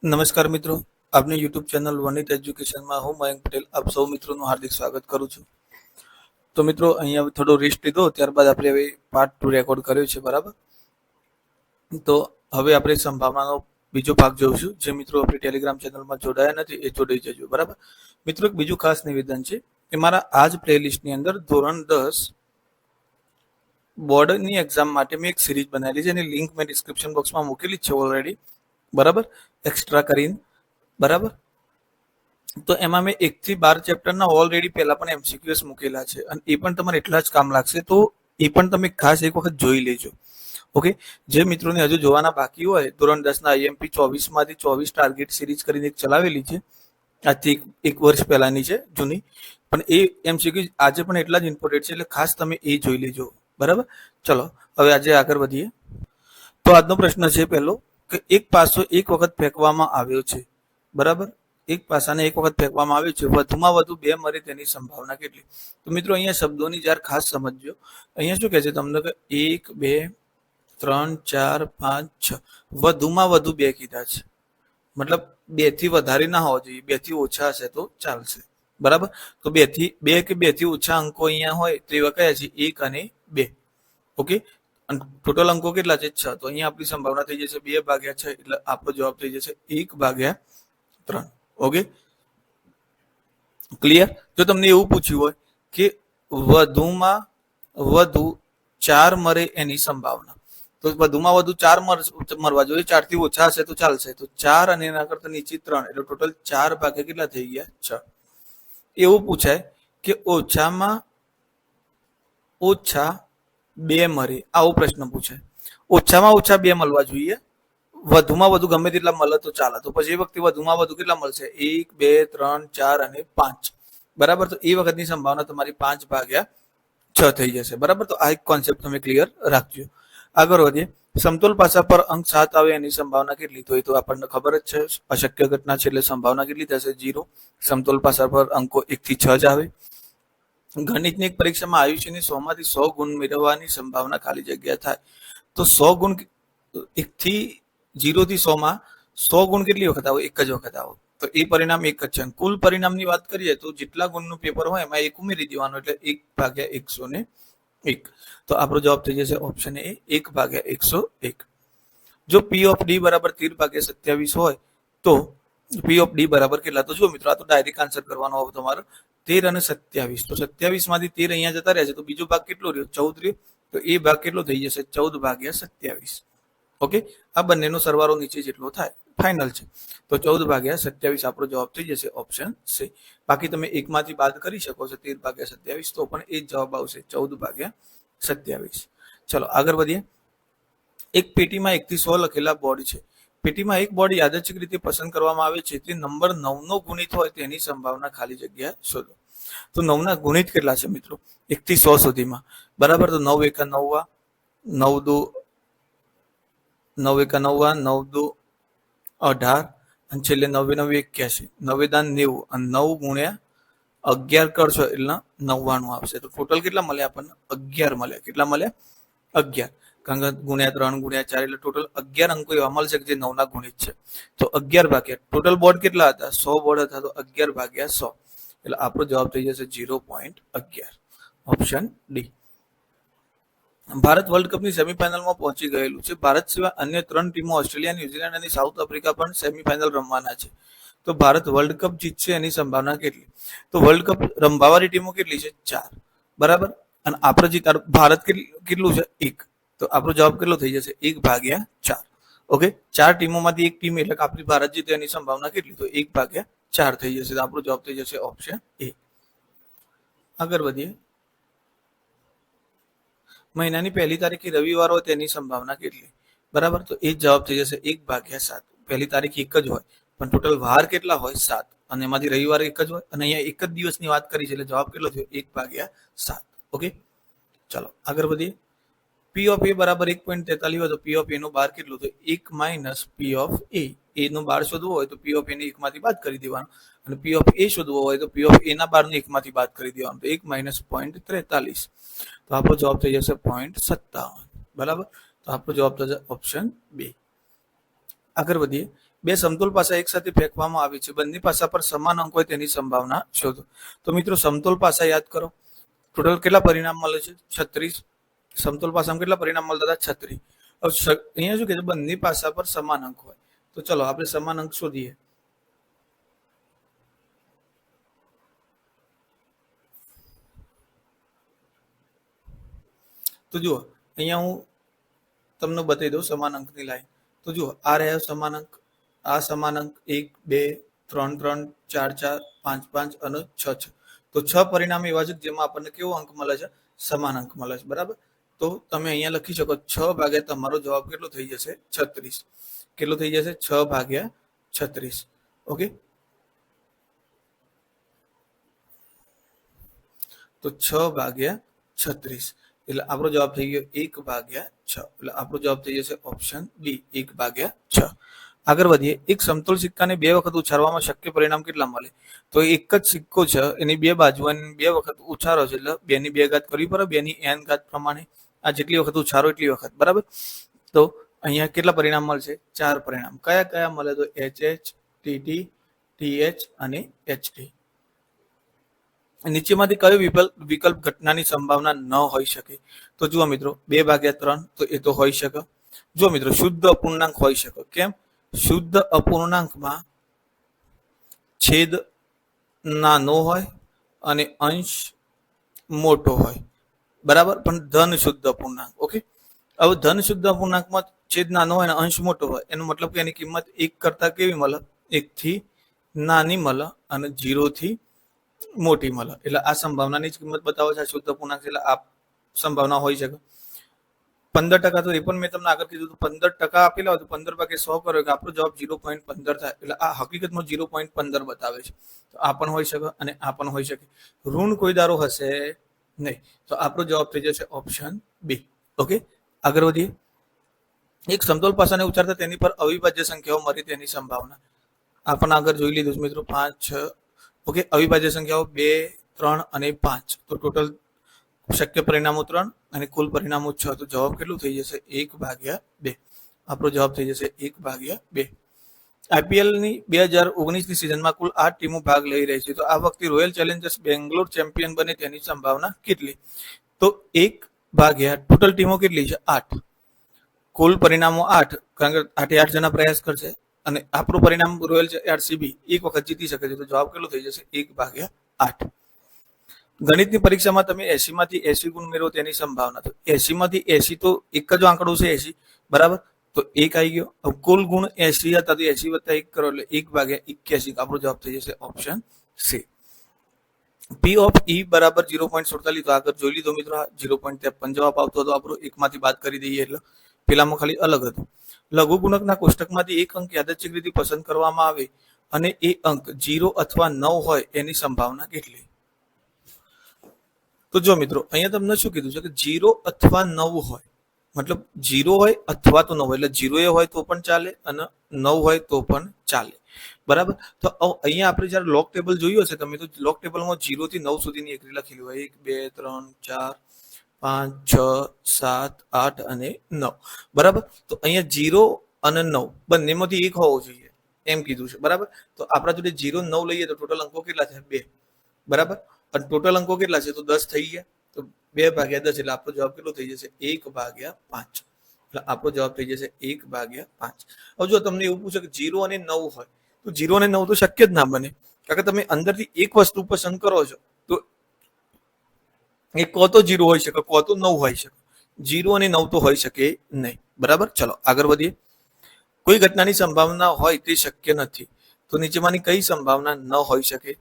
નમસ્કાર મિત્રો, આપની યુટ્યુબ ચેનલ વનિત એજ્યુકેશનમાં હું મયંક પટેલ આપ સૌ મિત્રોનું હાર્દિક સ્વાગત કરું છું. તો મિત્રો અહીંયા થોડો રેસ્ટ લીધો, ત્યારબાદ આપણે હવે પાર્ટ 2 રેકોર્ડ કર્યો છે. બરાબર, તો હવે આપણે સંભાવનાનો બીજો ભાગ જોઈશું. જે મિત્રો આપણી ટેલિગ્રામ ચેનલમાં જોડાયા નથી એ જોડાઈ જજો. બરાબર મિત્રો, એક બીજું ખાસ નિવેદન છે કે મારા આ જ પ્લેલિસ્ટની અંદર ધોરણ 10 બોર્ડની એક્ઝામ માટે મેં એક સિરીઝ બનાવેલી છે, એની લિંક મેં ડિસ્ક્રિપ્શન બોક્સમાં મૂકેલી છે ઓલરેડી. બરાબર, એક્સ્ટ્રા કરીને. બરાબર, તો એમાં મેં 1 થી 12 ચેપ્ટરના ઓલરેડી પહેલા પણ એમસીક્યુએસ મૂકેલા છે અને એ પણ તમારે એટલા જ કામ લાગશે. તો એ પણ તમે ખાસ એક વખત જોઈ લેજો. ઓકે, જે મિત્રોને હજુ જોવાના બાકી હોય, ધોરણ 10ના આઈએમપી 24 માંથી 24 ટાર્ગેટ સિરીઝ કરીને એક ચલાવેલી છે, આજથી એક વર્ષ પહેલાની છે, જૂની, પણ એ એમસીક્યુ આજે પણ એટલા જ ઇમ્પોર્ટન્ટ છે, એટલે ખાસ તમે એ જોઈ લેજો. બરાબર, ચલો હવે આજે આગળ વધીએ. તો આજનો પ્રશ્ન છે પહેલો કે એક પાસો એક વખત ફેંકવામાં આવ્યો છે. બરાબર, એક પાસાને એક વખત ફેંકવામાં આવ્યો છે, વધુમાં વધુ 2 મળે તેની સંભાવના કેટલી? તો મિત્રો અહીંયા શબ્દોની જ્યારે ખાસ સમજજો. અહીંયા શું કહે છે તમને કે 1 2 3 4 5 6 વધુમાં વધુ 2 કીધા છે, મતલબ 2 થી વધારે ના હોવો જોઈએ, 2 થી ઓછા હશે તો ચાલશે. બરાબર, તો 2 કે 2 થી ઓછા અંકો અહીંયા હોય તો એવા કયા છે? 1 અને 2. ઓકે, અને ટોટલ અંકો કેટલા છે? 6. તો અહીંયા આપણી સંભાવના થઈ જશે 2/6, એટલે આપણો જવાબ થઈ જશે 1/3. Okay, clear? જો તમને એવું પૂછ્યું હોય કે વધુમાં વધુ 4 મળે એની સંભાવના, તો વધુમાં વધુ 4 મળવા જોઈએ, 4 થી ઓછા હશે તો ચાલશે. તો 4 અને એના કરતા નીચે 3, એટલે ટોટલ 4 ભાગે કેટલા થઈ ગયા? 6. એવું પૂછાય કે ઓછામાં ઓછા 2 મળે, આવો પ્રશ્ન પૂછાય. ઓછામાં ઓછા 2 મળવા જોઈએ, વધુમાં વધુ ગમે તેટલા મળે તો ચાલે. તો પછી એ વખતે વધુમાં વધુ કેટલા મળશે? 1 2 3 4 અને 5. બરાબર, તો એ વખતની સંભાવના તમારી 5/6 થઈ જશે. બરાબર, તો આ એક કોન્સેપ્ટ તમે ક્લિયર રાખજો. આગળ વધીએ. સમતોલ પાસા પર અંક 7 આવે એની સંભાવના કેટલી? તો એ તો આપણને ખબર જ છે, અશક્ય ઘટના છે, એટલે સંભાવના કેટલી થશે? 0. સમતોલ પાસા પર અંકો 1 થી 6 જ આવે. ગણિતની એક પરીક્ષામાં આયુષ્યની 100 માંથી 100 ગુણ મેળવવાની સંભાવના ખાલી જગ્યા થાય. તો 100 ગુણ 1 થી 0 થી 100 માં 100 ગુણ કેટલી વખત આવો? એક જ વખત આવો. તો એ પરિણામ એક જ છે. કુલ પરિણામની વાત કરીએ તો જેટલા ગુણનું પેપર હોય એમાં 1 ઉમેરી દેવાનું, એટલે 1/101. તો આપણો જવાબ થઈ જશે ઓપ્શન એ, 1/101. જો પી ઓફ ડી બરાબર 13/27 હોય તો પી ઓફ ડી બરાબર કેટલા? તો જો મિત્રો, આ તો ડાયરેક્ટ આન્સર કરવાનો હોય તમારો. 13 અને 27, તો 27 માંથી 13 અહીંયા જતા રહ્યા છે, તો બીજો ભાગ કેટલો રહ્યો? 14 રહ્યો. તો એ ભાગ કેટલો થઈ જશે? 14/27. ઓકે, આ બંનેનો સરવાળો નીચે જેટલો થાય ફાઇનલ છે, તો 14/27 આપણો જવાબ થઈ જશે ઓપ્શન સી. બાકી તમે એકમાંથી બાદ કરી શકો છો 13/27, તો પણ એ જ જવાબ આવશે 14/27. ચલો આગળ વધીએ. એક પેટીમાં 1 થી 100 લખેલા બોર્ડ છે. પેટીમાં એક બોર્ડ યાદચ્છિક રીતે પસંદ કરવામાં આવે છે, તે નંબર 9 નો ગુણિત હોય તેની સંભાવના ખાલી જગ્યા શોધો. તો 9 ના ગુણિત કેટલા છે મિત્રો? 1 થી 100 સુધીમાં. બરાબર, તો 9 એકા 9, 9 દુ 9 એકા 9, 9 દુ 18, અને છેલ્લે 9 9 81, 9 દાન 90, અને 9 ગુણ્યા 11 કરશો એટલે 99 આવશે. તો ટોટલ કેટલા મળ્યા આપણને? 11 મળ્યા. કેટલા મળ્યા? 11. કારણ કે ગુણ્યા 3 ગુણ્યા 4 એટલે ટોટલ 11 અંકો એવા મળશે કે જે 9 ના ગુણિત છે. તો 11 ભાગ્યા ટોટલ બોર્ડ કેટલા હતા? 100 બોર્ડ હતા, તો 11/100, એટલે આપણો જવાબ થઈ જશે 0.11. Option D. ભારત વર્લ્ડ કપની સેમીફાઇનલમાં પહોંચી ગયેલું છે. ભારત સિવાય અન્ય 3 ટીમો ઓસ્ટ્રેલિયા, ન્યુઝીલેન્ડ અને સાઉથ આફ્રિકા પણ સેમીફાઇનલ રમવાના છે. તો ભારત વર્લ્ડ કપ જીતશે એની સંભાવના કેટલી? તો વર્લ્ડ કપ રમવાવાળી ટીમો કેટલી છે? 4. બરાબર, અને આપણે ભારત કેટલું છે? 1. તો આપણો જવાબ કેટલો થઈ જશે? 1/4. ઓકે, 4 ટીમોમાંથી એક ટીમ, એટલે કે આપણી ભારત જીતે એની સંભાવના કેટલી? તો 1/4 થઈ જશે. તો આપણો જવાબ થઈ જશે ઓપ્શન એ. આગળ વધીએ. મહિનાની 1લી તારીખે રવિવાર હોય તેની સંભાવના કેટલી? બરાબર, તો એ જવાબ થઈ જશે 1/7. 1લી તારીખ એક જ હોય, પણ ટોટલ વાર કેટલા હોય? 7, અને એમાંથી રવિવાર એક જ હોય, અને અહીંયા એક જ દિવસની વાત કરી છે, એટલે જવાબ કેટલો થયો? 1/7. ઓકે, ચાલો આગળ વધીએ. પી ઓફ એ બરાબર 1.43 હોય તો પી ઓફ એ નો બાર કેટલો? તો 1 - પી ઓફ એ નો બાર શોધવો હોય તો પી ઓફ એ ને 1 માંથી બાદ કરી દેવાનું, અને પી ઓફ એ શોધવો હોય તો પી ઓફ એ ના બારને 1 માંથી બાદ કરી દેવાનું, તો 1 - 0.43. તો આપણો જવાબ થઈ જશે 0.57. બરાબર, તો આપણો જવાબ થશે ઓપ્શન બી. આગળ વધીએ. બે સમતોલ પાસા એક સાથે ફેંકવામાં આવે છે, બંને પાસા પર સમાન અંક હોય તેની સંભાવના શોધો. તો મિત્રો સમતોલ પાસા યાદ કરો, ટોટલ કેટલા પરિણામ મળે છે? 36. સમતોલ પાસામાં કેટલા પરિણામ મળતા હતા? 36. હવે અહીંયા શું કે છે? બંને પાસા પર સમાન અંક હોય. તો ચલો આપણે સમાન અંક શોધીએ. તો જુઓ અહીંયા હું તમને બતાવી દઉં સમાન અંકની લાઈન. તો જુઓ આ રહ્યા સમાન અંક, આ સમાન અંક 1 2 3 3 4 4 5 5 અને 6 6. તો 6 પરિણામ એવા છે જેમાં આપણને કેવો અંક મળે છે? સમાન અંક મળે છે. બરાબર. તો તમે અહીંયા લખી શકો 6 ભાગ્યા તમારો જવાબ કેટલો થઈ જશે? 36. કેટલો થઈ જશે? 6 ભાગ્યા 36. ઓકે. તો 6 ભાગ્યા 36 એટલે આપણો જવાબ થઈ ગયો 1 ભાગ્યા 6. એટલે આપણો જવાબ થઈ જશે ઓપ્શન બી, 1 ભાગ્યા 6. આગળ વધીએ. એક સમતોલ સિક્કાને 2 વખત ઉછાળવામાં શક્ય પરિણામ કેટલા મળે? તો એક જ સિક્કો છે, એની 2 બાજુ અને 2 વખત ઉછાળો છે, એટલે 2 ની 2 ઘાત કરવી પડે, 2 ની n ઘાત પ્રમાણે. આ જેટલી વખત ઉછાળો એટલી વખત. બરાબર. તો અહીંયા કેટલા પરિણામ મળશે? 4 પરિણામ. કયા કયા મળે? તો HH, TT, TH અને HT. નીચેમાંથી કયો વિકલ્પ ઘટનાની સંભાવના ન હોઈ શકે? તો જુઓ મિત્રો 2 ભાગ્યા 3, તો એ તો હોઈ શકે. જો મિત્રો શુદ્ધ અપૂર્ણાંક હોઈ શકે. કેમ? શુદ્ધ અપૂર્ણાંકમાં છેદ નાનો હોય અને અંશ મોટો હોય. બરાબર. પણ ધન શુદ્ધ અપૂર્ણાંક. ઓકે. હવે ધન શુદ્ધ અપૂર્ણાંકમાં છેદ નાનો હોય અને અંશ મોટો હોય, એનો મતલબ કે એની કિંમત 1 કરતા કેવી મળે? 1 થી નાની મળે અને 0 થી મોટી મળે. એટલે આ સંભાવનાની જ કિંમત બતાવો છે. શુદ્ધ અપૂર્ણાંક એટલે આ સંભાવના હોઈ શકે. 15% તો એ પણ મેં તમને આગળ કીધું. 15% આપેલા હોય તો 15 ભાગ્યા 100 કરો કે આપણો જવાબ 0.15 થાય. એટલે આ હકીકતમાં 0.15 બતાવે છે. તો આ પણ હોઈ શકે અને આ પણ હોઈ શકે. ઋણ કોઈ દારો હશે નહીં. તો આપણો જવાબ થઈ જશે ઓપ્શન બી. ઓકે. આગળ વધીએ. એક સમતોલ પાસાને ઉછાળતા તેની પર અવિભાજ્ય સંખ્યાઓ મળે તેની સંભાવના. આ પણ આગળ જોઈ લીધું છે મિત્રો. 5 6. ઓકે. અવિભાજ્ય સંખ્યાઓ 2 3 અને 5. તો ટોટલ શક્ય પરિણામો 3 અને કુલ પરિણામો 6. તો જવાબ કેટલું થઈ જશે? 1 ભાગ્યા 2. આપણો જવાબ થઈ જશે 1 ભાગ્યા 2. IPL ની 2019ની સિઝનમાં કુલ 8 ટીમો ભાગ લઈ રહી છે. તો આ વખતે રોયલ ચેલેન્જર્સ બેંગ્લોર ચેમ્પિયન બને તેની સંભાવના કેટલી? તો 1 ભાગ્યા ટોટલ ટીમો કેટલી છે? 8. કુલ પરિણામો 8, કારણ કે 8 8 જણા પ્રયાસ કરશે અને આપણું પરિણામ રોયલ RCB એક વખત જીતી શકે છે. તો જવાબ કેટલો થઈ જશે? 1 ભાગ્યા 8. ગણિતની પરીક્ષામાં તમે 80 માંથી 80 ગુણ મેળવો તેની સંભાવના. તો 80 માંથી 80 તો એક જ આંકડો છે 80. બરાબર. તો 1 આવી ગયો. કુલ ગુણ 80 હતા તો 80 વત્તા 1 કરો એટલે 1 ભાગ્યા 81. આપણો જવાબ થઈ જશે option C. P of E બરાબર 0.47. તો આગળ જોઈ લીધો મિત્રો. 0.53 જવાબ આવતો હતો આપણો. 1 માંથી બાદ કરી દઈએ એટલે પેલામાં ખાલી અલગ હતું. લઘુગુણકના કોષ્ટકમાંથી એક અંક યાદચ્છિક રીતે પસંદ કરવામાં આવે અને એ અંક 0 અથવા 9 હોય એની સંભાવના કેટલી? તો જો મિત્રો અહીંયા તમને શું કીધું છે કે 0 અથવા 9 હોય, મતલબ 0 હોય અથવા તો 9 એટલે 0 એ હોય તો પણ ચાલે અને 9 હોય તો પણ ચાલે. બરાબર. તો અહીંયા આપણે જયારે લોક ટેબલ જોયું હશે તમે, તો લોક ટેબલમાં 0 થી 9 સુધીની એકરી લખેલી હોય. 1 2 3 4 5 6 7 8 અને 9. બરાબર. તો અહીંયા 0 અને 9 બંનેમાંથી એક હોવો જોઈએ એમ કીધું છે. બરાબર. તો આપણા જોડે 0 9 લઈએ તો ટોટલ અંકો કેટલા છે? 2. બરાબર. અને ટોટલ અંકો કેટલા છે? તો 10 થઈ ગયા. તો 2 ભાગ્યા 10 એટલે આપણો જવાબ કેટલો થઈ જશે? 1 ભાગ્યા 5. એટલે આપણો જવાબ થઈ જશે 1 ભાગ્યા 5. હવે જો તમને એવું પૂછે કે 0 અને 9 હોય, તો 0 અને 9 તો શક્ય જ ના બને, કારણ કે તમે અંદરથી એક વસ્તુ પસંદ કરો છો તો એ કો તો 0 હોઈ શકે, કો તો 9 હોઈ શકે. 0 અને 9 તો હોઈ શકે નહીં. બરાબર. ચલો આગળ વધીએ. કોઈ ઘટનાની સંભાવના હોય તે શક્ય નથી, તો નીચેમાંની કઈ સંભાવના ન હોઈ શકે?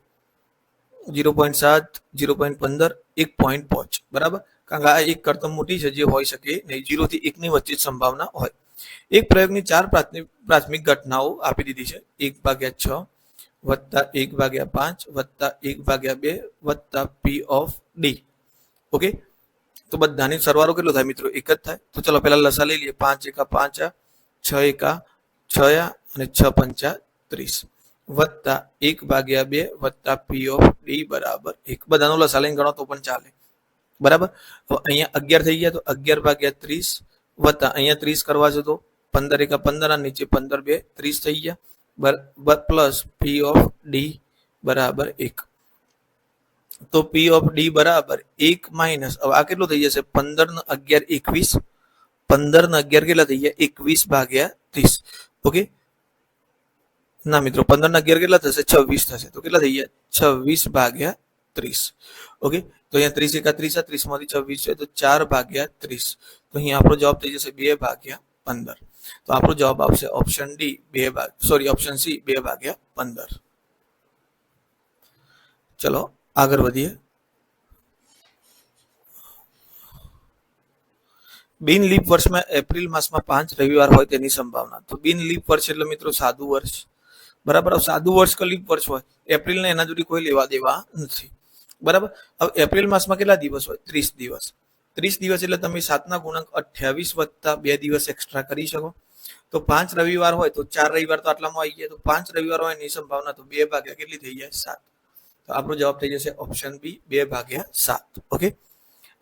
0.7 0.15 1.5. બરાબર. કારણ કે આ એક કરતા મોટી છે જે હોઈ શકે નહીં. 0 થી 1 ની વચ્ચે જ સંભાવના હોય. એક પ્રયોગની 4 પ્રાથમિક ઘટનાઓ આપી દીધી છે. 1 ભાગ્યા 6 વત્તા 1 ભાગ્યા 5 વત્તા 1 ભાગ્યા 2 વત્તા P of D. ઓકે. તો બધાની સરવાળો કેટલો થાય મિત્રો? 1 જ થાય. તો ચલો પહેલા લસા લઈ લઈએ. 5 એકા 5 6 એકા 6 અને 6 પંચા 30 વત્તા 1 ભાગ્યા 2 વત્તા P of D બરાબર 1. બધાનો લસા લઈને ગણો તો પણ ચાલે. બરાબર. હવે અહીંયા 11 થઈ ગયા તો 11 ભાગ્યા 30 વત્તા અહીંયા 30 કરવા છે તો 15 એકા 15 ના નીચે 15 2 30 થઈ ગયા પ્લસ પી ઓફ ડી બરાબર 1. તો પી ઓફ ડી બરાબર 1 માઇનસ, હવે આ કેટલું થઈ જશે 15 ને 11 21, 15 ને 11 કેટલા થઈ ગયા 21 ભાગ્યા 30. ઓકે ના મિત્રો 15 ને 11 કેટલા થશે 26 થશે. તો કેટલા થઈ ગયા 26 ભાગ્યા 30. ઓકે તો અહીંયા 30 એકા 30, 30 માંથી 26 છે તો 4 ભાગ્યા 30. તો અહીંયા આપણો જવાબ થઈ જશે 2 ભાગ્યા 15. તો આપણો જવાબ આવશે ઓપ્શન ડી ઓપ્શન સી 2 ભાગ્યા 15. ચલો આગળ વધીએ. બિન લીપ વર્ષમાં એપ્રિલ માસમાં 5 રવિવાર હોય તેની સંભાવના. તો બિન લીપ વર્ષ એટલે મિત્રો સાદું વર્ષ, બરાબર. સાદું વર્ષ કે લીપ વર્ષ હોય, એપ્રિલ ને એના જોડે કોઈ લેવા દેવા નથી, બરાબર. હવે એપ્રિલ માસમાં કેટલા દિવસ હોય 30 દિવસ. 30 દિવસ એટલે તમે 7 ના ગુણાંક 28 વત્તા 2 દિવસ એક્સ્ટ્રા કરી શકો. તો 5 રવિવાર હોય તો 4 રવિવાર તો આટલામાં આવી ગયા. તો 5 રવિવાર હોય એની સંભાવના તો 2 ભાગ્યા કેટલી થઈ જાય 7. તો આપણો જવાબ થઈ જશે ઓપ્શન બી 2 ભાગ્યા 7. ઓકે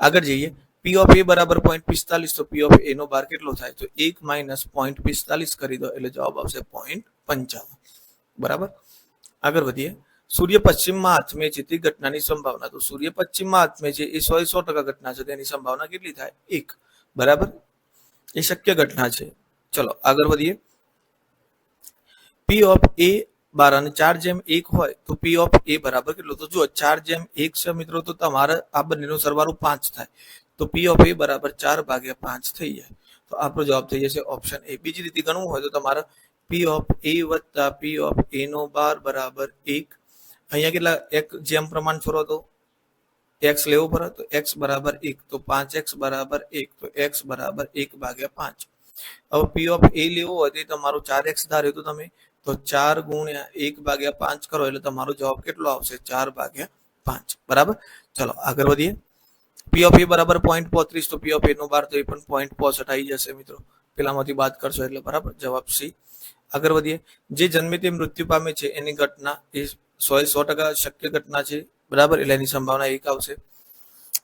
આગળ જઈએ. પી ઓફ એ બરાબર 0.45. તો પી ઓફ એ નો બાર કેટલો થાય તો 1 માઇનસ 0.45 કરી દો એટલે જવાબ આવશે 0.55. બરાબર આગળ વધીએ. સૂર્ય પશ્ચિમમાં હાથમે છે તે ઘટનાની સંભાવના. તો સૂર્ય પશ્ચિમમાં હાથમે છે એ 100% ઘટના છે, તેની સંભાવના કેટલી થાય 1. બરાબર એ શક્ય ઘટના છે. ચલો આગળ વધીએ. પી ઓફ એ 12 અને 4/1 હોય તો પી ઓફ એ બરાબર કેટલો. તો જુઓ 4/1 છે મિત્રો, તો તમારે આ બંનેનો સરવાળો 5 થાય. તો પી ઓફ એ બરાબર 4 ભાગ્યા 5 થઈ જાય. તો આપણો જવાબ થઈ જશે ઓપ્શન એ. બીજી રીતે ગણવું હોય તો તમારે પી ઓફ એ વત્તા પી ઓફ એ નો બાર બરાબર 1. અહીંયા કેટલા એક જેમ પ્રમાણ છોડો તો એક્સ લેવો પડે. તો એક્સ બરાબર 1, તો 5x બરાબર 1, તો એક્સ બરાબર 1 ભાગ્યા 5. હવે પી ઓફ એ લેવો હોય તો તમારો 4x ધાર્યો તો તમે, તો 4 ગુણ્યા 1 ભાગ્યા 5 કરો એટલે તમારો જવાબ કેટલો આવશે 4 ભાગ્યા 5. બરાબર ચલો આગળ વધીએ. પી ઓફ એ બરાબર 0.35. તો પી ઓફ એ નો બાર તો એ પણ 0.65 આવી જશે મિત્રો, પેલામાંથી બાદ કરશો એટલે બરાબર જવાબ સી. આગળ વધીએ. જે જન્મે તે મૃત્યુ પામે છે એની ઘટના એ 100% શક્ય ઘટના છે, બરાબર એટલે એની સંભાવના 1 આવશે.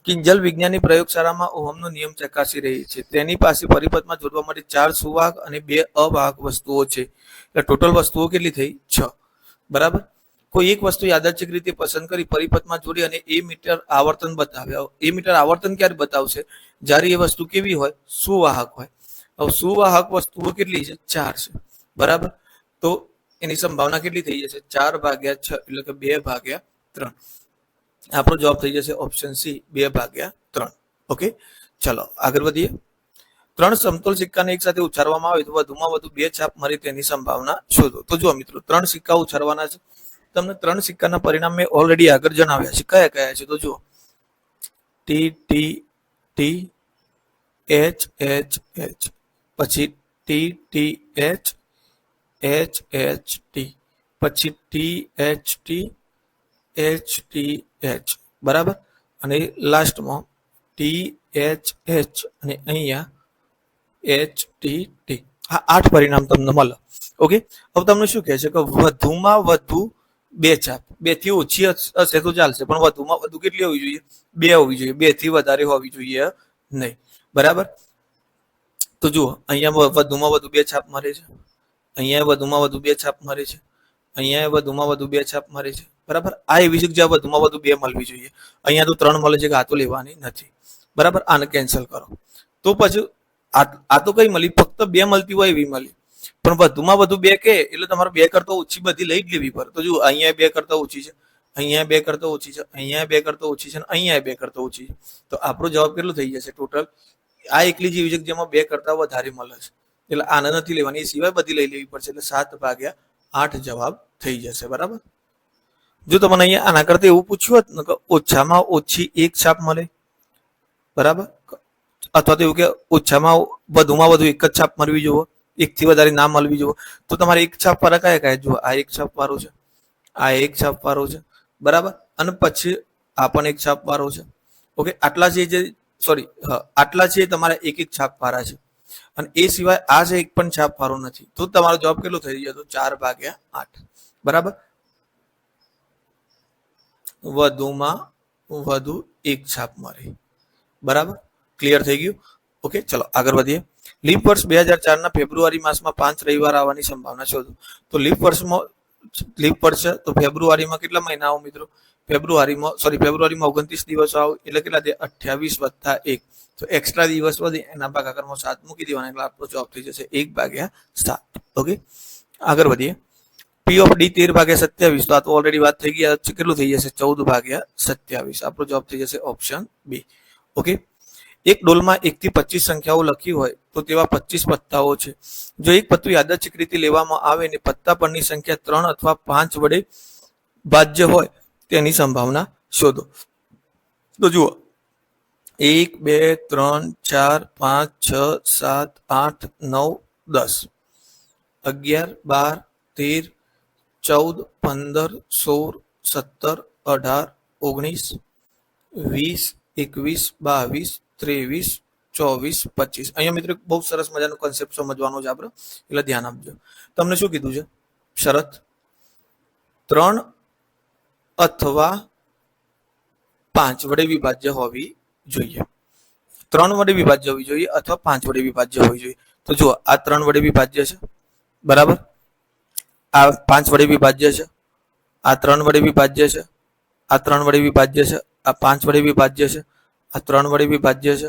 કિંજલ વિજ્ઞાનની પ્રયોગશાળામાં ઓહમનો નિયમ ચકાસી રહી છે. તેની પાસે પરિપથમાં જોડવા માટે 4 સુવાહક અને 2 અવાહક વસ્તુઓ છે. એટલે ટોટલ વસ્તુઓ કેટલી થઈ 6. બરાબર કોઈ એક વસ્તુ યાદચ્છિક રીતે પસંદ કરી પરિપથમાં જોડી અને એ મીટર આવર્તન બતાવે. એ મીટર આવર્તન ક્યારે બતાવશે જ્યારે એ વસ્તુ કેવી હોય સુવાહક હોય. હવે સુવાહક વસ્તુઓ કેટલી છે 4 છે, બરાબર. તો એની સંભાવના કેટલી થઈ જશે 4 ભાગ્યા 6 એટલે કે 2 ભાગ્યા 3. આપણો જવાબ થઈ જશે ઓપ્શન સી 2 ભાગ્યા 3. ઓકે ચલો આગળ વધીએ. 3 સમતોલ સિક્કાને એક સાથે ઉછાળવામાં આવે તો વધુમાં વધુ 2 છાપ મળે તેની સંભાવના શોધો. તો જુઓ મિત્રો 3 સિક્કા ઉછાળવાના છે. તમને 3 સિક્કાના પરિણામ મેં ઓલરેડી આગળ જણાવ્યા છે. કયા કયા છે તો જુઓ T T T H H H, પછી T T H H H T, પછી T H T H T H, બરાબર. અને લાસ્ટમાં ટી એચ એચ અને અહીંયા એચ ટી ટી. આ 8 પરિણામ તમને મળે. ઓકે હવે તમને શું કહે છે કે વધુમાં વધુ 2 છાપ, 2 થી ઓછી હશે તો ચાલશે, પણ વધુમાં વધુ કેટલી હોવી જોઈએ 2 હોવી જોઈએ, 2 થી વધારે હોવી જોઈએ નહીં, બરાબર. તો જુઓ અહીંયા વધુમાં વધુ 2 છાપ મળે છે, અહીંયા વધુમાં વધુ 2 છાપ મળે છે, અહીંયા વધુમાં વધુ 2 છાપ મળે છે, બરાબર. આ એવી છે કે જ્યાં વધુમાં વધુ 2 મળવી જોઈએ. અહીંયા તો 3 મળે છે કે આ તો લેવાની નથી, બરાબર. આને કેન્સલ કરો તો પછી આ તો કઈ મળી ફક્ત 2 મળતી હોય એવી મળી, પણ વધુમાં વધુ 2 કે એટલે તમારે 2 કરતા ઓછી બધી લઈ જ લેવી પડે. તો જો અહીંયા 2 કરતા ઓછી છે, અહીંયા 2 કરતા ઓછી છે, અહીંયા 2 કરતા ઓછી છે, અહીંયા 2 કરતા ઓછી છે. તો આપણો જવાબ કેટલો થઈ જશે ટોટલ. આ એકલી જેવી છે જેમાં 2 કરતા વધારે મળે છે એટલે આને નથી લેવાની, એ સિવાય બધી લઈ લેવી પડશે. એટલે 7 ભાગ્યા 8 જવાબ થઈ જશે, બરાબર. જો તમને અહીંયા આના કરતા એવું પૂછ્યું હોત ને કે ઓછામાં ઓછી 1 છાપ મળે, બરાબર, અથવા તો એવું કે ઓછામાં વધુમાં વધુ 1 જ છાપ મળવી જોઈએ, 1 થી વધારે ના મળવી જોઈએ, તો તમારે 1 છાપ વાળા કયા કયા જુઓ. આ 1 છાપ વાળો છે, આ 1 છાપ વાળો છે, બરાબર. અને પછી આ પણ 1 છાપ વાળો છે. ઓકે આટલા છે સોરી આટલા છે તમારા 1 છાપ વાળા છે, અને એ સિવાય આ છે 1 પણ છાપ વાળો નથી. તો તમારો જવાબ કેટલો થઈ જતો 4 ભાગ્યા 8, બરાબર. વધુમાં વધુ 1 છાપ મળે, બરાબર. ક્લિયર થઈ ગયું. ઓકે ચલો આગળ વધીએ. લીપ વર્ષ 2004 ના ફેબ્રુઆરી માસમાં 5 રવિવાર આવવાની સંભાવના શોધો. તો લીપ વર્ષમાં લીપ વર્ષ છે તો ફેબ્રુઆરીમાં કેટલા મહિના આવે મિત્રો? ફેબ્રુઆરીમાં 29 દિવસો આવે એટલે કેટલા થાય? 28 + 1. તો એક્સ્ટ્રા દિવસ વધે એના ભાગાકારમાં 7 મૂકી દેવાના એટલે આપણો જવાબ થઈ જશે 1/7. ઓકે, આગળ વધીએ. P of D 13/27. તો આ તો ઓલરેડી વાત થઈ ગયા છે. કેટલું થઈ જશે? 14/27. આપણો જવાબ થઈ જશે ઓપ્શન બી. ઓકે, એક ડોલમાં 1 થી 25 સંખ્યાઓ લખી હોય તો તેવા 25 પત્તાઓ છે. જો એક પત્તું યાદચ્છિક રીતે લેવામાં આવે ને પત્તા પરની સંખ્યા 3 અથવા 5 વડે ભાજ્ય હોય તેની સંભાવના શોધો. તો જુઓ, 1 2 3 4 5 6 7 8 9 10 11 12 13 14 15 16 17 18 19 20 21 22 23 24 25. અહીંયા મિત્રો બહુ સરસ મજાનો કોન્સેપ્ટ સમજવાનો છે આપણે, એટલે ધ્યાન આપજો. તમને શું કીધું છે? શરત 3 અથવા 5 વડે વિભાજ્ય હોવી જોઈએ. 3 વડે વિભાજ્ય હોવી જોઈએ અથવા 5 વડે વિભાજ્ય હોવી જોઈએ. તો જુઓ, આ 3 વડે વિભાજ્ય છે, બરાબર. આ 5 વડે વિભાજ્ય છે, આ 3 વડે વિભાજ્ય છે, આ 3 વડે વિભાજ્ય છે, આ 5 વડે વિભાજ્ય છે, આ 3 વડે વિભાજ્ય છે,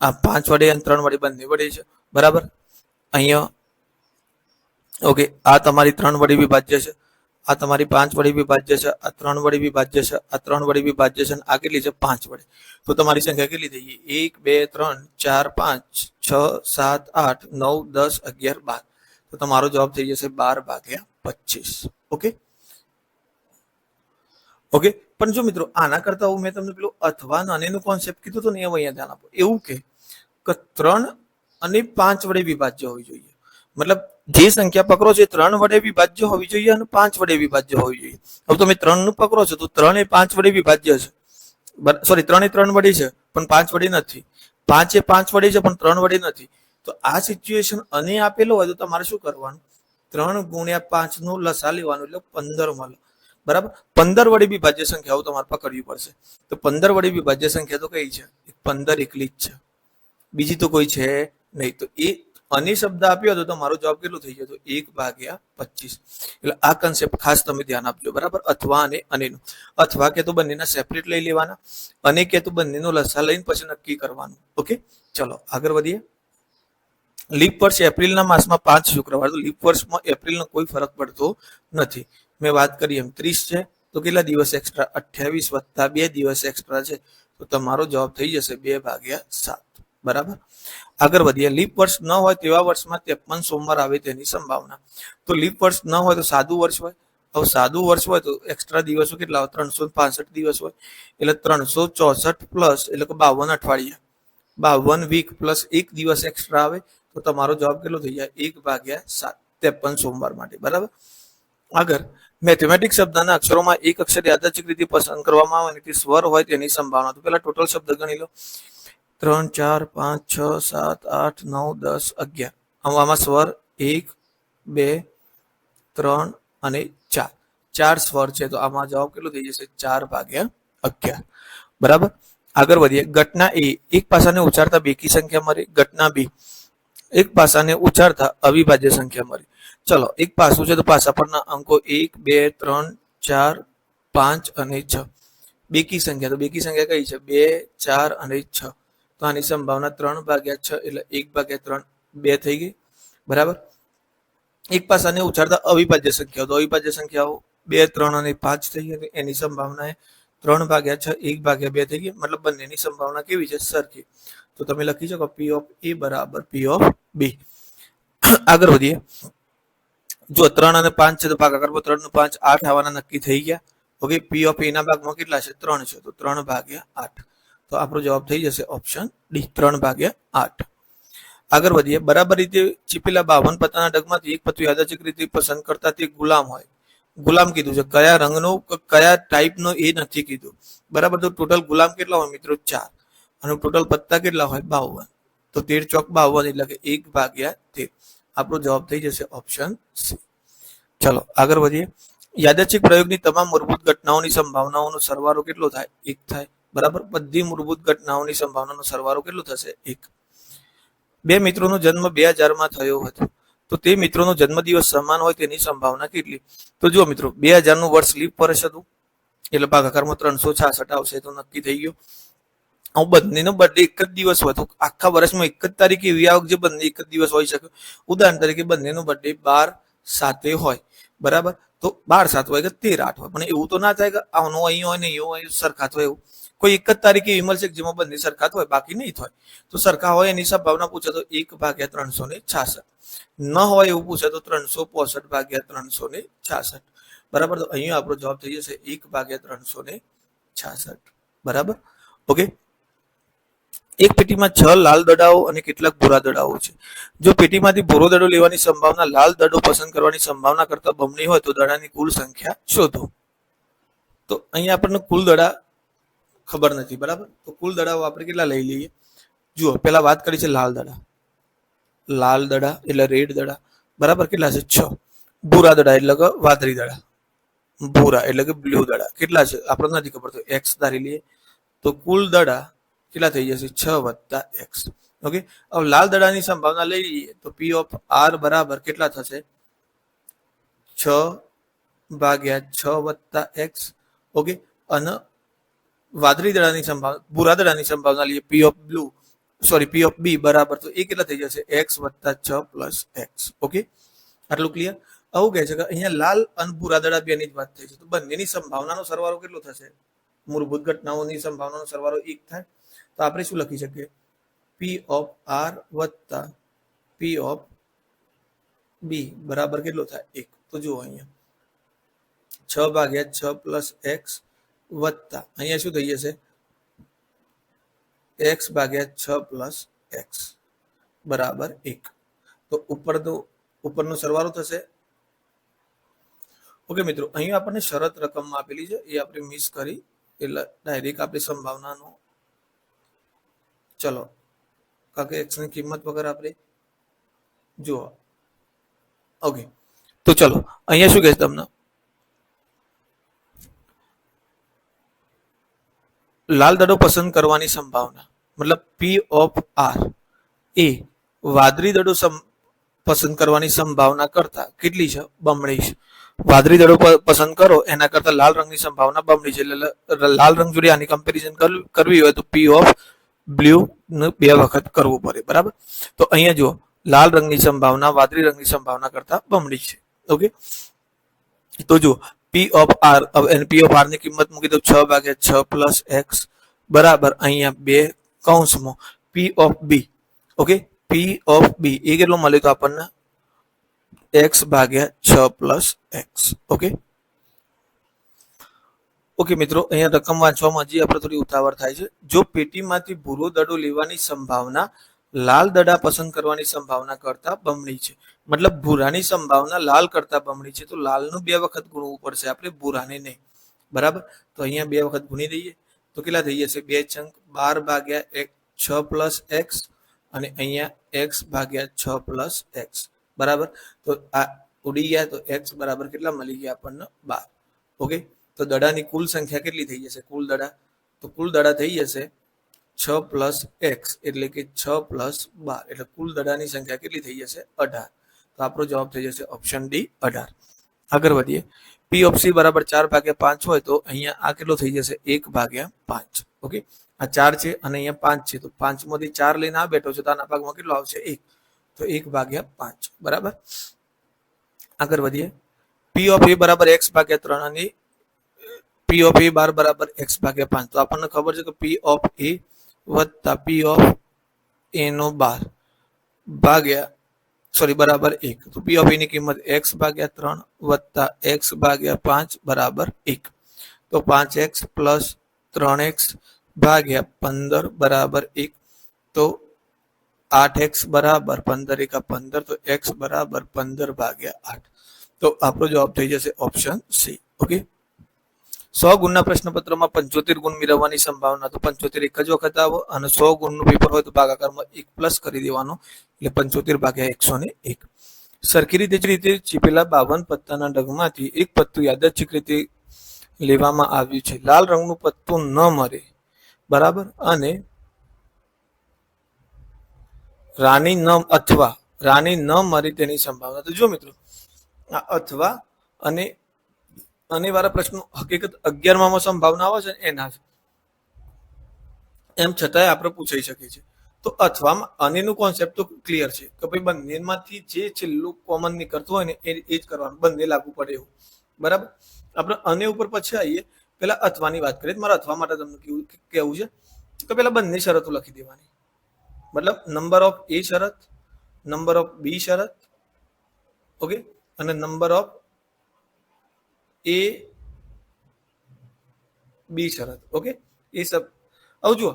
આ 5 વડે અને 3 વડે બંને વડે છે, બરાબર. અહીંયા ઓકે, આ તમારી 3 વડે વિભાજ્ય છે, આ તમારી 5 વડે વિભાજ્ય છે, આ 3 વડે વિભાજ્ય છે, આ 3 વડે વિભાજ્ય છે, અને આ કેટલી છે? 5 વડે. તો તમારી સંખ્યા કેટલી થઈ ગઈ? 1 2 3 4 5 6 7 8 9 10 11 12. તો તમારો જવાબ થઈ જશે 12/25. ઓકે ઓકે, પણ જો મિત્રો આના કરતા હું મેં તમને પેલું અથવા નાનેનું કોન્સેપ્ટ કીધું તો ને એવું અહીંયા ધ્યાન આપો. એવું કે 3 અને 5 વડે વિભાજ્ય હોવી જોઈએ. મતલબ જે સંખ્યા પકડો છો 3 વડે વિભાજ્ય હોવી જોઈએ અને 5 વડે વિભાજ્ય હોવી જોઈએ. હવે તમે 3 નું પકડો છો તો 3 એ 5 વડે વિભાજ્ય છે, સોરી 3 એ 3 વડે છે પણ 5 વડે નથી. 5 એ 5 વડે છે પણ 3 વડે નથી. તો આ સિચ્યુએશન અને આપેલો હોય તો તમારે શું કરવાનું? 3 × 5 નું લસા લેવાનું એટલે 15 મળે, બરાબર. 15 વડે વિભાજ્ય સંખ્યાઓ તમારે પકડવી પડશે. તો 15 વડે વિભાજ્ય સંખ્યા તો કઈ છે? 15 એકલી જ છે, બીજી તો કોઈ છે નહીં. તો એ અને શબ્દ આપ્યો હતો તો મારો જવાબ કેટલો થઈ જતો? 1/25. એટલે આ કન્સેપ્ટ ખાસ તમે ધ્યાન આપજો, બરાબર. અથવા અને અનેનો, અથવા કે તો બંનેના સેપરેટ લઈ લેવાના, અને કે તો બંનેનો લસા લઈને પછી નક્કી કરવાનું. ઓકે, ચલો આગળ વધીએ. લીપ વર્ષ એપ્રિલના માસમાં 5 શુક્રવાર. તો લીપ વર્ષમાં એપ્રિલનો કોઈ ફરક પડતો નથી. મેં વાત કરી એમ 30 છે તો કેટલા દિવસ એક્સ્ટ્રા? 28 + 2 દિવસ એક્સ્ટ્રા છે. તો તમારો જવાબ થઈ જશે 2/7, બરાબર. આગળ વધીએ. લીપ વર્ષ ન હોય તેવા વર્ષમાં 53 સોમવાર આવે તેની સંભાવના. તો લીપ વર્ષ ન હોય તો સાદું વર્ષ હોય. હવે સાદું વર્ષ હોય તો એક્સ્ટ્રા દિવસો કેટલા હોય? 365 દિવસ હોય. એટલે 364 પ્લસ એટલે કે 52 અઠવાડિયા, 52 વીક પ્લસ 1 દિવસ એક્સ્ટ્રા આવે. તો તમારો જવાબ કેટલો થઈ જાય? 1/7, 53 સોમવાર માટે, બરાબર. આગળ મેથેમેટિક્સ શબ્દના અક્ષરોમાં એક અક્ષર યાદચ્છિક રીતે પસંદ કરવામાં આવે અને તે સ્વર હોય તેની સંભાવના. તો પેલા ટોટલ શબ્દ ગણી લો. 3 4 5 6 7 8 9 10 11. આમાં સ્વર 1 2 3 અને 4, 4 સ્વર છે. તો આમાં જવાબ કેટલો થઈ જશે? 4/11, બરાબર. આગળ વધીએ. ઘટના એ એક પાસાને ઉચ્ચારતા બેકી સંખ્યા મળી. ઘટના બી એક પાસાને ઉચ્ચારતા અવિભાજ્ય સંખ્યા મળી. ચલો, એક પાસું છે તો પાસા પરના અંકો 1 2 3 4 5 અને 6. બેકી સંખ્યા, તો બેકી સંખ્યા કઈ છે? 2 4 અને 6. તો આની સંભાવના 3/6 એટલે 1/3, 2 થઈ ગઈ, બરાબર. એક પાસાને ઉચ્ચારતા અવિભાજ્ય સંખ્યાઓ, તો અવિભાજ્ય સંખ્યાઓ 2 3 અને 5 થઈ ગઈ. એની સંભાવના 3/6 1/2 થઈ ગઈ. મતલબ બંનેની સંભાવના કેવી છે? સરખી. તો તમે લખી શકો P of A = P of B. આગળ વધીએ. જો 3 અને 5 છે તો ભાગાકારમાં 3 નું 5 8 આવવાના નક્કી થઈ ગયા. ઓકે, P of A ના ભાગમાં કેટલા છે? 3 છે. તો 3/8. તો આપણો જવાબ થઈ જશે ઓપ્શન ડી, 3/8. આગળ વધીએ. બરાબર રીતે ચીપેલા 52 પત્તાના ડગમાંથી એક પત્તું યાદચ્છિક રીતે પસંદ કરતા તે ગુલામ હોય. ગુલામ કીધું છે, કયા રંગનો કયા ટાઈપનો એ નથી કીધું, બરાબર. તો ટોટલ ગુલામ કેટલા હોય મિત્રો? 4. અને ટોટલ પત્તા કેટલા હોય? 52. તો 13 ચોક 52 એટલે કે 1/13. આપણો જવાબ થઈ જશે ઓપ્શન સી. ચલો આગળ વધીએ. યાદચ્છિક પ્રયોગની તમામ મૂળભૂત ઘટનાઓની સંભાવનાઓનો સરવાળો કેટલો થાય? 1 થાય, બરાબર. બધી મૂળભૂત ઘટનાઓની સંભાવનાનો સરવાળો કેટલો થશે? 1. બે મિત્રોનો જન્મ 2000 થયો હતો તો તે મિત્રોનો જન્મદિવસ સમાન હોય તેની સંભાવના કેટલી? તો જુઓ મિત્રો, 2000 વર્ષ લીપ વર્ષ હતું એટલે ભાગાકારમાં 366 આવશે, તો નક્કી થઈ ગયું. હું બંનેનો બર્થડે એક જ દિવસ હતો, આખા વર્ષમાં એક જ તારીખે એવી આવક જે બંને એક જ દિવસ હોઈ શકે. ઉદાહરણ તરીકે બંનેનો બર્થડે 12/7 હોય, બરાબર, તો 12/7 હોય કે 13/8 હોય, પણ એવું તો ના થાય કે આનો અહીં હોય ને એવું હોય સરખા હોય. એવું કોઈ એક જ તારીખે એવી મળશે જેમાં બંને સરખા હોય, બાકી નહીં થાય. તો સરખા હોય એની સંભાવના પૂછે તો 1/366, ન હોય એવું પૂછે તો 365/366, બરાબર. તો અહીંયા આપણો જવાબ થઈ જશે 1/366, બરાબર. ઓકે. એક પેટીમાં 6 લાલ દડાઓ અને કેટલાક ભૂરા દડાઓ છે. જો પેટીમાંથી ભૂરો દડો લેવાની સંભાવના લાલ દડો પસંદ કરવાની સંભાવના કરતા બમણી હોય તો દડાની કુલ સંખ્યા શોધો. તો અહીંયા આપણને કુલ દડા ખબર નથી, બરાબર. તો કુલ દડાઓ આપણે કેટલા લઈ લઈએ? જુઓ, પેલા વાત કરી છે લાલ દડા. લાલ દડા એટલે રેડ દડા, બરાબર, કેટલા છે? 6. ભૂરા દડા એટલે કે વાદળી દડા, ભૂરા એટલે કે બ્લુ દડા કેટલા છે આપણે નથી ખબર, તો x ધારી લઈએ. તો કુલ દડા કેટલા થઈ જશે? 6 + x. ઓકે. હવે લાલ દડાની સંભાવના લઈ લઈએ તો p ઓફ r બરાબર કેટલા થશે? 6/6 + x. ઓકે. અને વાદળી દડાની સંભાવના, ભૂરા દડાની સંભાવના લઈએ p ઓફ b બરાબર, તો એ કેટલા થઈ જશે? x + 6 + x. ઓકે, આટલું ક્લિયર? આવું કહે છે કે અહીંયા લાલ અને ભૂરા દડા બેની જ વાત થઈ છે, તો બંનેની સંભાવનાનો સરવાળો કેટલો થશે? મૂળભૂત ઘટનાઓની સંભાવનાનો સરવાળો 1 થાય. તો આપણે શું લખી શકીએ? p ઓફ r વત્તા p ઓફ b બરાબર કેટલો થાય? 1. તો જુઓ અહીંયા 6/6 + x વત્તા અહીંયા શું થઈ જશે? x/6 + x બરાબર 1. તો ઉપરનો સરવાળો થશે. ઓકે મિત્રો, અહીંયા આપણને શરત રકમમાં આપેલી છે, એ આપણે મિસ કરી એટલે ડાયરેક્ટ આપણી સંભાવનાનો, ચલો, કારણ કે x ની કિંમત વગર આપણે જુઓ. ઓકે, તો ચલો અહીંયા શું કહે છે તમને? લાલ દડો પસંદ કરવાની સંભાવના, મતલબ p ઓફ r એ વાદળી દડો પસંદ કરવાની સંભાવના કરતા કેટલી છે? બમણી છે. વાદળી દડો પસંદ કરો એના કરતા લાલ રંગની સંભાવના બમણી છે, એટલે લાલ રંગ જોડે આની કમ્પેરિઝન કરવી હોય તો p ઓફ બ્લુ ને 2 વખત કરવું પડે, બરાબર. તો અહીંયા જુઓ, લાલ રંગની સંભાવના વાદળી રંગની સંભાવના કરતા બમણી છે. ઓકે, તો જુઓ p of r, p of r ની કિંમત મૂકી દો 6/6 + x બરાબર અહીંયા 2 કૌંસમાં p of b. Okay, p of b એ કેટલો મળે તો આપણને? x/6 + x. ઓકે. ઓકે મિત્રો, અહીંયા રકમ વાંચવામાં હજી આપણે થોડી ઉતાવળ થાય છે. જો પેટીમાંથી ભૂરો દડો લેવાની સંભાવના લાલ દડા પસંદ કરવાની સંભાવના કરતા બમણી છે, મતલબ ભૂરાની સંભાવના લાલ કરતા બમણી છે, તો લાલનું 2 વખત ગુણવું પડશે આપણે, ભૂરાને નહીં, બરાબર. તો અહીંયા 2 વખત ગુણી દઈએ તો કેટલા થઈ જશે? 2 છંગ 12/6 + x અને અહીંયા x/6 + x, બરાબર. તો આ ઉડી ગયા તો x બરાબર કેટલા મળી ગયા આપણને? 12. ઓકે, તો દડાની કુલ સંખ્યા કેટલી થઈ જશે? કુલ દડા, તો કુલ દડા થઈ જશે 6 + x એટલે કે 6 + 12, એટલે કુલ દડાની સંખ્યા કેટલી થઈ જશે? 18. તો આપણો જવાબ થઈ જશે ઓપ્શન ડી 18. આગળ વધીએ. p ઓફ c બરાબર 4/5 હોય તો અહીંયા આ કેટલો થઈ જશે? 1/5. ઓકે, આ 4 છે અને અહીંયા 5 છે, તો 5 માંથી 4 લઈને આ બેઠો છે તો આના ભાગમાં કેટલો આવશે? 1. તો 1/5, બરાબર. આગળ વધીએ. p ઓફ a બરાબર x/3 અને p ઓફ a બાર બરાબર x/5. તો આપણને ખબર છે કે p ઓફ a વત્તા p ઓફ a નો 12 બરાબર 1. તો p ઓફ a ની કિંમત x/3 વત્તા x/5 બરાબર 1. તો 5x + 3x / 15 બરાબર 1. તો 8x બરાબર 15 × 15, તો x બરાબર 15/8. તો આપણો જવાબ થઈ જશે ઓપ્શન સી. ઓકે, 100 ગુણના પ્રશ્નપત્રમાં 75 ગુણ મેળવવાની સંભાવના, તો 75 એક જ વખત આવો, અને 100 ગુણનું પેપર હોય તો ભાગાકારમાં 1 પ્લસ કરી દેવાનો, એટલે 75/101. સરખી રીતે ચીપેલા 52 પત્તાના ઢગમાંથી એક પત્તું યાદચ્છિક રીતે લેવામાં આવ્યું છે. લાલ રંગનું પત્તું ન મળે, બરાબર, અને રાણી ન અથવા રાણી ન મરે તેની સંભાવના. તો જો મિત્રો આ અથવા અને વાળા પ્રશ્નો હકીકત 11માં સંભાવના આવે છે એના જ, એમ છતાંય આપણે પૂછાઈ શકીએ છીએ. તો અથવામાં અનેનું કોન્સેપ્ટ તો ક્લિયર છે કે ભાઈ બંનેમાંથી જે છેલ્લું કોમન નીકળતું હોય ને એ જ કરવાનું, બંને લાગુ પડે એવું. બરાબર. આપણે અને ઉપર પછી આવીએ, પેલા અથવાની વાત કરીએ. મારા અથવા માટે તમને કેવું છે કે પેલા બંને શરતો લખી દેવાની, મતલબ નંબર ઓફ એ શરત, નંબર ઓફ બી શરત, ઓકે, અને નંબર ઓફ એ બી શરત. ઓકે, એ સબ આવું જુઓ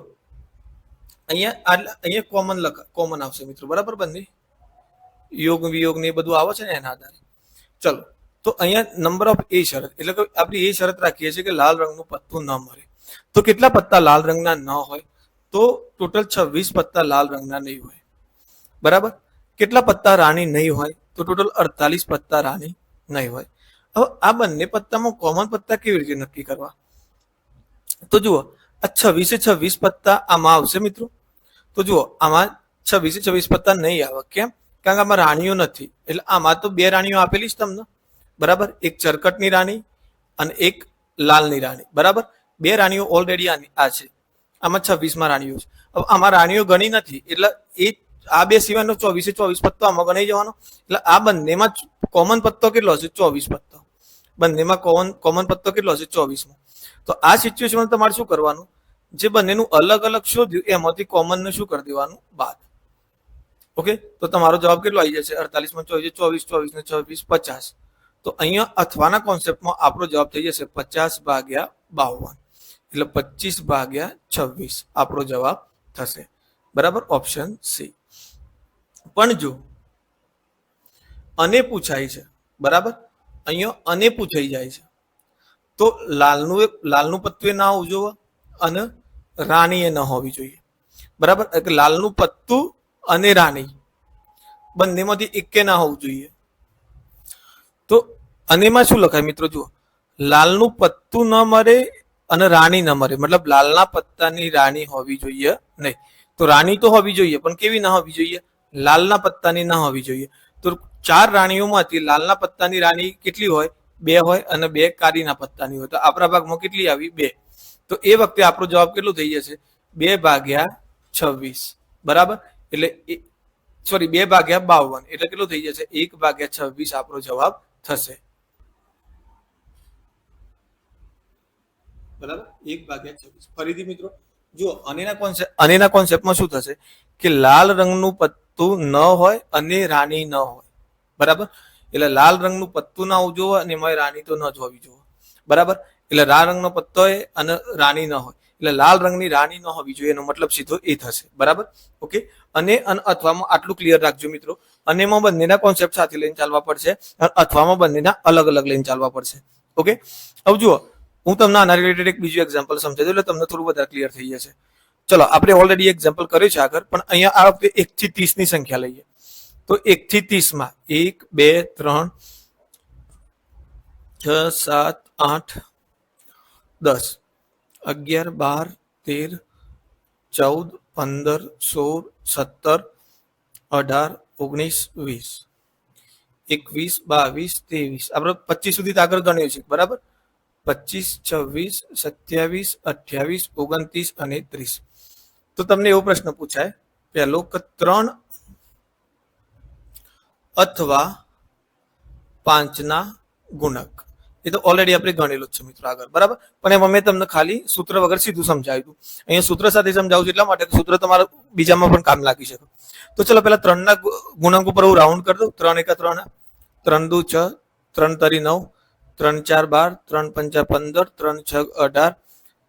અહીંયા કોમન આવશે મિત્રો. બરાબર. બંને યોગ વિયોગ ને એ બધું આવે છે ને એના આધારે. ચલો, તો અહીંયા નંબર ઓફ એ શરત એટલે કે આપણે એ શરત રાખીએ છીએ કે લાલ રંગનું પત્તું ન મળે. તો કેટલા પત્તા લાલ રંગના ન હોય? તો ટોટલ 26 પત્તા લાલ રંગના નહીં હોય. બરાબર. કેટલા પત્તા રાણી નહીં હોય? તો ટોટલ 48 પત્તા રાણી નહીં હોય. હવે આ બંને પત્તામાં કોમન પત્તા કેવી રીતે નક્કી કરવા? તો જુઓ, આ 26 પત્તા આમાં આવશે મિત્રો. તો જુઓ આમાં 26 પત્તા નહીં આવે. કેમ? કારણ કે આમાં રાણીઓ નથી. એટલે આમાં તો 2 રાણીઓ આપેલી છે તમને. બરાબર. એક ચરકટની રાણી અને એક લાલની રાણી. બરાબર. 2 રાણીઓ ઓલરેડી આ છે. આમાં 26માં રાણીઓ છે. હવે આમાં રાણીઓ ગણી નથી એટલે આ બે સિવાયનો 24 પત્તો આમાં ગણાઈ જવાનો. એટલે આ બંનેમાં કોમન પત્તો કેટલો હશે? 24 પત્તો. બંનેમાં કોમન પત્તો કેટલો હશે? 24માં. તો આ સિચ્યુએશનમાં તમારે શું કરવાનું? જે બંનેનું અલગ અલગ શોધ્યું એમાંથી કોમનને શું કરી દેવાનું? બાદ. ઓકે, તો તમારો જવાબ કેટલો આવી જશે? 48માં 24 24 ને 26 50. તો અહીંયા અથવાના કોન્સેપ્ટમાં આપણો જવાબ થઈ જશે 50/52. એટલે 25/26 આપણો જવાબ થશે. બરાબર. Option C. પણ જો અને પૂછાય છે, બરાબર, અહીંયા અને પૂછાઈ જાય છે તો લાલનું પત્તું ના હોવું જોઈએ અને રાણી એ ન હોવી જોઈએ. બરાબર. એટલે લાલનું પત્તું અને રાણી બંનેમાંથી એકે ના હોવું જોઈએ. તો અનેમાં શું લખાય મિત્રો? જુઓ, લાલનું પત્તું ન મળે અને રાણી ન મળે, મતલબ લાલના પત્તાની રાણી હોવી જોઈએ નહીં. તો રાણી તો હોવી જોઈએ, પણ કેવી ના હોવી જોઈએ? લાલના પત્તાની ના હોવી જોઈએ. તો 4 રાણીઓમાંથી લાલના પત્તાની રાણી કેટલી હોય? 2 હોય અને 2 કાળીના પત્તાની હોય. તો આપણા ભાગમાં કેટલી આવી? 2. તો એ વખતે આપણો જવાબ કેટલો થઈ જશે? 2/26. બરાબર. એટલે 2/52 એટલે કેટલો થઈ જશે? 1/26 આપણો જવાબ થશે. બરાબર. 1/26. ફરીથી મિત્રો જુઓ, અનેના કોન્સેપ્ટમાં શું થશે કે લાલ રંગનું પત્તું ન હોય અને રાણી ન હોય. બરાબર. એટલે લાલ રંગનું પત્તું ના હોવું જોઈએ અને એમાં રાણી તો ન જ હોવી જોઈએ. બરાબર. એટલે લાલ રંગનો પત્તો હોય અને રાણી ન હોય એટલે લાલ રંગની રાણી ન હોવી જોઈએ. એનો મતલબ સીધો એ થશે. બરાબર. ઓકે. અને અથવામાં આટલું ક્લિયર રાખજો મિત્રો. અનેમાં બંનેના કોન્સેપ્ટ સાથે લઈને ચાલવા પડશે, અથવામાં બંનેના અલગ અલગ લઈને ચાલવા પડશે. ઓકે. હવે જુઓ, હું તમને આના રિલેટેડ એક બીજું એક્ઝામ્પલ સમજાવી દઉં એટલે તમને થોડું વધારે ક્લિયર થઈ જશે. ચલો, આપણે ઓલરેડી એક્ઝામ્પલ કર્યું છે આગળ, પણ અહીંયા આ વખતે 1 થી 30 ની સંખ્યા લઈએ. તો 1 થી 30માં 1 2 3 6 7 8 10 11 12 13 14 15 16 17 18 19 20 21 22 23 આપણે 25 સુધી આગળ ગણ્યું છે. બરાબર. 25 26 27 28 29 અને 30. તો તમને એવો પ્રશ્ન પૂછાય પહેલો કે 3 અથવા 5ના ગુણક. એ તો ઓલરેડી આપણે ગણેલું જ છે મિત્રો આગળ. બરાબર. પણ એમાં મેં તમને ખાલી સૂત્ર વગર સીધું સમજાવ્યું હતું. અહીંયા સૂત્ર સાથે સમજાવું છું એટલા માટે સૂત્ર તમારા બીજામાં પણ કામ લાગી શકે. તો ચલો પેલા 3ના ગુણાંક ઉપર હું રાઉન્ડ કરી દઉં. 3 × 3 3 × 2 6 3 × 3 9 3 × 4 12 3 × 5 15 3 × 6 18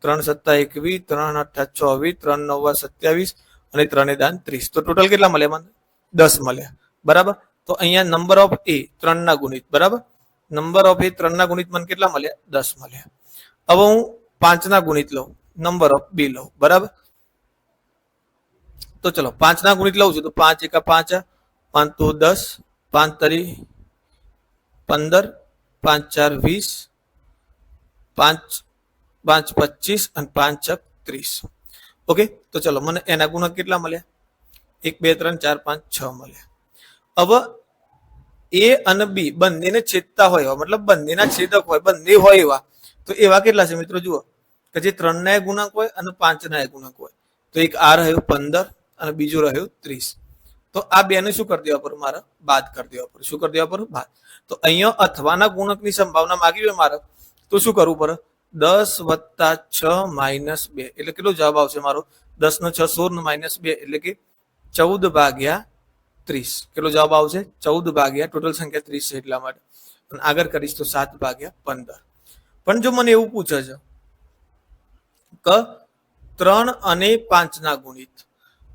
3 × 7 21 3 × 8 24 3 × 9 27 અને 3 × 9 30. તો ટોટલ કેટલા મળ્યા? 10 મળ્યા. બરાબર. તો અહીંયા નંબર ઓફ એ 3ના ગુણિત. બરાબર. નંબર ઓફ એ 3ના ગુણિત મને કેટલા મળ્યા? 10 મળ્યા. હવે હું 5ના ગુણિત લઉં, નંબર ઓફ બી લઉં. બરાબર. તો ચલો 5ના ગુણિત લઉં છું તો 5 × 5 5 × 2 10 5 × 3 15 5 × 4 20 5 5 25 અને 5 × 6 30. ઓકે. તો ચલો મને એના ગુણક કેટલા મળ્યા? 1 2 3 4 5 6 મળ્યા. હવે એ અને બી બંનેને છેદતા હોય એવા, મતલબ બંનેના છેદક હોય, બંને હોય એવા, તો એવા કેટલા છે મિત્રો? જુઓ કે જે 3 ના ગુણાંક હોય અને 5 ના ગુણાંક હોય. તો એક આ રહ્યું 15 અને બીજું રહ્યું 30. તો આ બે ને શું કરી દેવા પર? મારે બાદ કરી દેવા પર. શું કરી દેવા પર? બાદ. તો અહીંયા અથવાના ગુણકની સંભાવના માગી હોય મારે, તો શું કરવું પડે? 10 + 6 - 2 એટલે કેટલો જવાબ આવશે મારો? 10 નો 6 16 - 2 એટલે કે 14/30. કેટલો જવાબ આવશે? 14 ટોટલ સંખ્યા 30 છે એટલા માટે. અને આગળ કરીશ તો 7/15. પણ જો મને એવું પૂછે છે કે 3 અને 5 ના ગુણિત,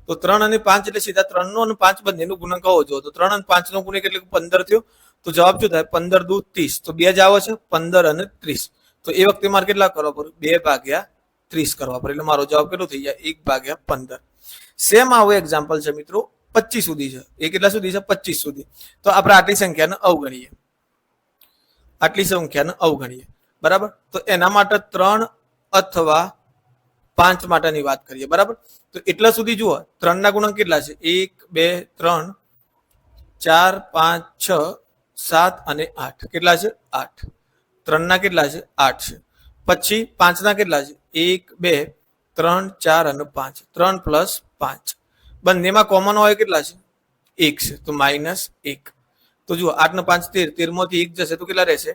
તો 3 અને 5 એટલે સીધા 3 નો અને 5 બંનેનો ગુણાંક હોવો જોઈએ. તો 3 અને 5 નો ગુણાંક એટલે 15 થયો. તો જવાબ શું થાય? 15 દુ 30. તો બે જ આવે છે 15 અને 30. તો એ વખતે મારે કેટલા કરવા પડે? 2/30 કરવા પડે. એટલે મારો જવાબ કેટલો થઈ જાય? 1/15. સેમ આવું એક્ઝામ્પલ છે મિત્રો 25 સુધી છે. એ કેટલા સુધી છે? 25 સુધી. તો આપણે આટલી સંખ્યાને અવગણીએ, બરાબર. તો એના માટે 3 અથવા 5 માટેની વાત કરીએ, બરાબર. તો એટલા સુધી જુઓ 3 ના ગુણાંક કેટલા છે? 1 2 3 4 5 6 7 અને 8. કેટલા છે? 8. 3 ના કેટલા છે? 8 છે. પછી 5 ના કેટલા છે? 1 2 3 4 અને 5. 3 + 5. બંનેમાં કોમન હોય કેટલા છે? 1 છે. તો -1. તો જુઓ 8 ને 5 13. 13 માંથી 1 જશે તો કેટલા રહેશે?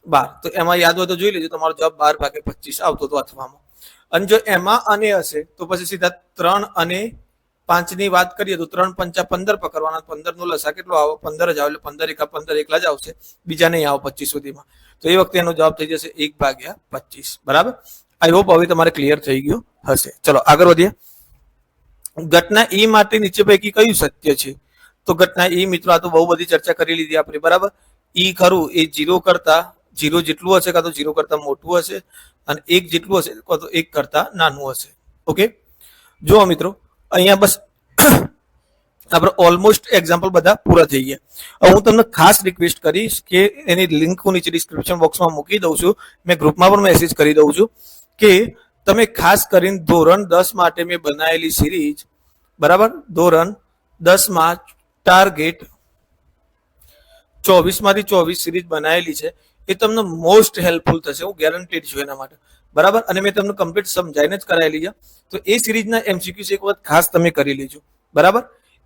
12. તો એમાં યાદ હોય તો જોઈ લેજો. તમારો જવાબ 12/25 આવતો હતો અથવામાં. અને જો એમાં અને હશે તો પછી સીધા 3 અને 5 ની વાત કરીએ તો 3 × 5 = 15 પકડવાના. 15 નો લસા કેટલો આવે? 15 જ આવે. એટલે 15 × 15 એકલા જ આવશે, બીજા નહીં આવે 25 સુધીમાં. તો એ વખતે એનો જવાબ થઈ જશે 1/25. બરાબર. આઈ હોપ હવે તમારે ક્લિયર થઈ ગયું હશે. ચલો આગળ વધીએ. ઘટના ઈ માટે નીચે પૈકી કયું સત્ય છે? તો ઘટના ઈ મિત્રો આ તો બહુ બધી ચર્ચા કરી લીધી આપણે, બરાબર. ઈ ખરું એ 0 કરતા 0 જેટલું હશે કાં તો 0 કરતા મોટું હશે, અને 1 જેટલું હશે કાં તો 1 કરતા નાનું હશે. ઓકે, જુઓ મિત્રો અહીંયા બસ આપણે ઓલમોસ્ટ એક્ઝામ્પલ બધા પૂરા થઈ ગયા. હવે હું તમને ખાસ રિક્વેસ્ટ કરીશ કે એની લિંક હું નીચે ડિસ્ક્રિપ્શન બોક્સમાં મૂકી દઉં છું. મેં ગ્રુપમાં પણ મેસેજ કરી દઉં છું કે તમે ખાસ કરીને ધોરણ 10 માટે મેં બનાવેલી સિરીઝ, બરાબર, ધોરણ 10 માં ટાર્ગેટ 24 માંથી 24 સિરીઝ બનાવેલી છે. એ તમને મોસ્ટ હેલ્પફુલ થશે, હું ગેરંટીડ છું એના માટે, બરાબર. અને મેં તમને કમ્પ્લીટ સમજાવીને જ કરાયેલી છે. તો એ સિરીઝના એમસીક્યુઝ એક વખત ખાસ તમે કરી લેજો, બરાબર.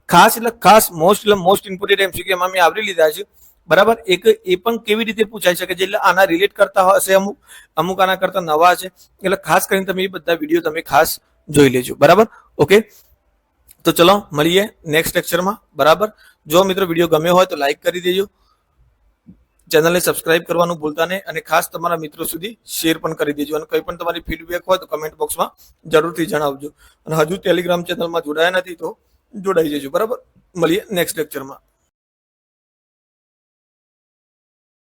ખાસ એટલે ખાસ મોસ્ટ ઇમ્પોર્ટન્ટ એમસીક્યુ એમાં મેં આવરી લીધા છે, બરાબર. એક એ પણ કેવી રીતે પૂછાઈ શકે છે, એટલે આના રિલેટ કરતા હશે, અમુક આના કરતા નવા છે. એટલે ખાસ કરીને તમે એ બધા વિડીયો તમે ખાસ જોઈ લેજો, બરાબર. ઓકે, તો ચલો મળીએ નેક્સ્ટ લેક્ચરમાં, બરાબર. જો મિત્રો વિડીયો ગમ્યો હોય તો લાઈક કરી દેજો, ચેનલને સબસ્ક્રાઇબ કરવાનું ભૂલતા નહીં, અને ખાસ તમારા મિત્રો સુધી શેર પણ કરી દેજો. અને કંઈ પણ તમારી ફીડબેક હોય તો કમેન્ટ બોક્સમાં જરૂરથી જણાવજો. અને હજુ ટેલિગ્રામ ચેનલમાં જોડાયા નથી તો જોડાઈ જજો, બરાબર. મળીએ નેક્સ્ટ લેક્ચરમાં.